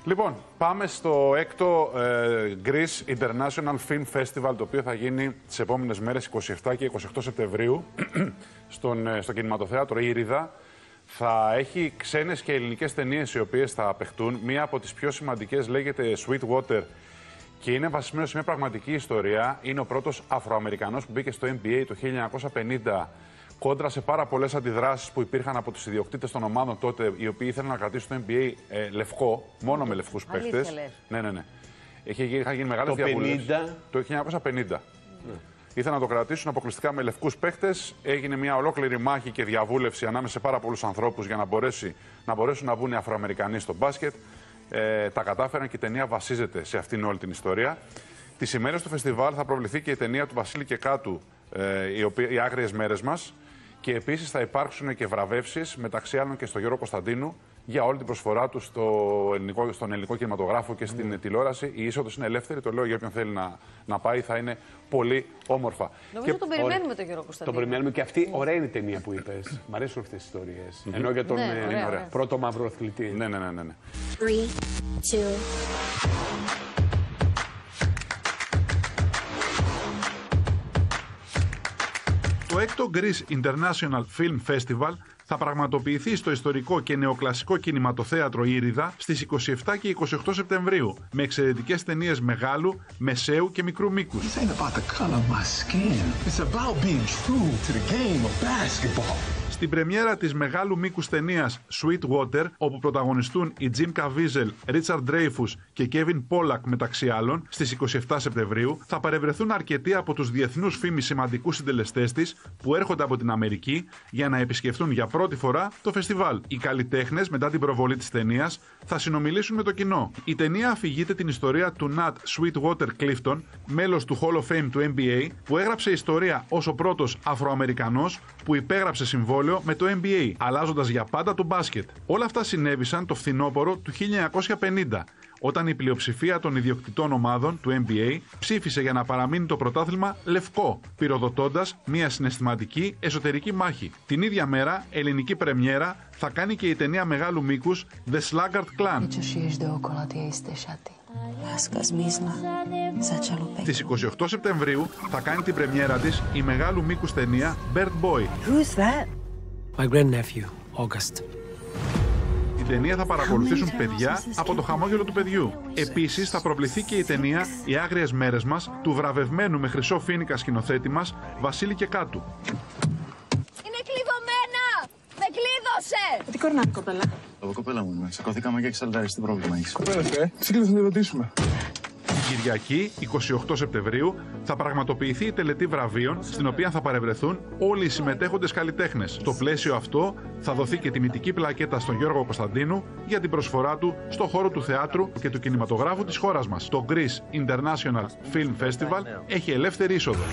Λοιπόν, πάμε στο έκτο Greece International Film Festival, το οποίο θα γίνει τις επόμενες μέρες 27 και 28 Σεπτεμβρίου στο κινηματοθέατρο Ήριδα. Θα έχει ξένες και ελληνικές ταινίες οι οποίες θα παιχτούν. Μία από τις πιο σημαντικές λέγεται Sweetwater και είναι βασισμένο σε μια πραγματική ιστορία. Είναι ο πρώτος Αφροαμερικανός που μπήκε στο NBA το 1950 κόντρα σε πάρα πολλές αντιδράσεις που υπήρχαν από τους ιδιοκτήτες των ομάδων τότε, οι οποίοι ήθελαν να κρατήσουν το NBA λευκό, μόνο με λευκούς παίχτες. Ναι. Είχαν γίνει μεγάλες διαβουλεύσεις. Το 1950. Ήθελαν να το κρατήσουν αποκλειστικά με λευκούς παίχτες. Έγινε μια ολόκληρη μάχη και διαβούλευση ανάμεσα σε πάρα πολλούς ανθρώπους για να μπορέσουν να βγουν οι Αφροαμερικανοί στο μπάσκετ. Τα κατάφεραν και η ταινία βασίζεται σε αυτήν όλη την ιστορία. Τις ημέρες του φεστιβάλ θα προβληθεί και η ταινία του Βασίλη Κεκάτου, οι Άγριες Μέρες μας. Και επίσης θα υπάρξουν και βραβεύσεις, μεταξύ άλλων και στο Γιώργο Κωνσταντίνου, για όλη την προσφορά του στον ελληνικό κινηματογράφο και στην τηλεόραση. Η είσοδος είναι ελεύθερη, το λέω για όποιον θέλει να πάει, θα είναι πολύ όμορφα. Νομίζω τον περιμένουμε τον Γιώργο Κωνσταντίνου. Τον περιμένουμε και αυτή ωραία είναι η ταινία που είπες. Μ' αρέσουν αυτές τις ιστορίες. Ενώ για τον πρώτο μαύρο αθλητή. Ναι. 3, 2... Το έκτο Greece International Film Festival θα πραγματοποιηθεί στο ιστορικό και νεοκλασικό κινηματοθέατρο Ήριδα στις 27 και 28 Σεπτεμβρίου με εξαιρετικές ταινίες μεγάλου, μεσαίου και μικρού μήκους. Στην πρεμιέρα της μεγάλου μήκους ταινίας Sweetwater, όπου πρωταγωνιστούν οι Jim Caviezel, Richard Dreyfuss και Kevin Pollak μεταξύ άλλων, στις 27 Σεπτεμβρίου, θα παρευρεθούν αρκετοί από τους διεθνούς φήμης σημαντικούς συντελεστές της που έρχονται από την Αμερική για να επισκεφτούν για πρώτη φορά το φεστιβάλ. Οι καλλιτέχνες, μετά την προβολή της ταινίας, θα συνομιλήσουν με το κοινό. Η ταινία αφηγείται την ιστορία του Nat Sweetwater Clifton, μέλος του Hall of Fame του NBA, που έγραψε ιστορία ως ο πρώτος Αφροαμερικανός που υπέγραψε συμβόλαιο με το NBA, αλλάζοντας για πάντα το μπάσκετ. Όλα αυτά συνέβησαν το φθινόπωρο του 1950, όταν η πλειοψηφία των ιδιοκτητών ομάδων του NBA ψήφισε για να παραμείνει το πρωτάθλημα λευκό, πυροδοτώντας μια συναισθηματική εσωτερική μάχη. Την ίδια μέρα, ελληνική πρεμιέρα θα κάνει και η ταινία μεγάλου μήκους The Sluggard Clan. Στις 28 Σεπτεμβρίου θα κάνει την πρεμιέρα της η μεγάλου μήκους ταινία Bird Boy. Who's that? My grandnephew, August. Την ταινία θα παρακολουθήσουν παιδιά από το χαμόγελο του παιδιού. Επίσης θα προβληθεί και η ταινία «Οι Άγριες Μέρες μας» του βραβευμένου με χρυσό φοίνικα σκηνοθέτη μας Βασίλη Κεκάτου. Είναι κλειδωμένα! Με κλείδωσε! Τι κορνάει, κοπέλα? Κοπέλα μου είμαι. Σηκωθήκαμε και εξαλτάρεις. Τι πρόβλημα έχεις? Ξεκινήσαμε να ρωτήσουμε. Την Κυριακή, 28 Σεπτεμβρίου, θα πραγματοποιηθεί η τελετή βραβείων, στην οποία θα παρευρεθούν όλοι οι συμμετέχοντες καλλιτέχνες. Στο πλαίσιο αυτό, θα δοθεί και τιμητική πλακέτα στον Γιώργο Κωνσταντίνου για την προσφορά του στον χώρο του θεάτρου και του κινηματογράφου της χώρας μας. Το Greece International Film Festival έχει ελεύθερη είσοδο.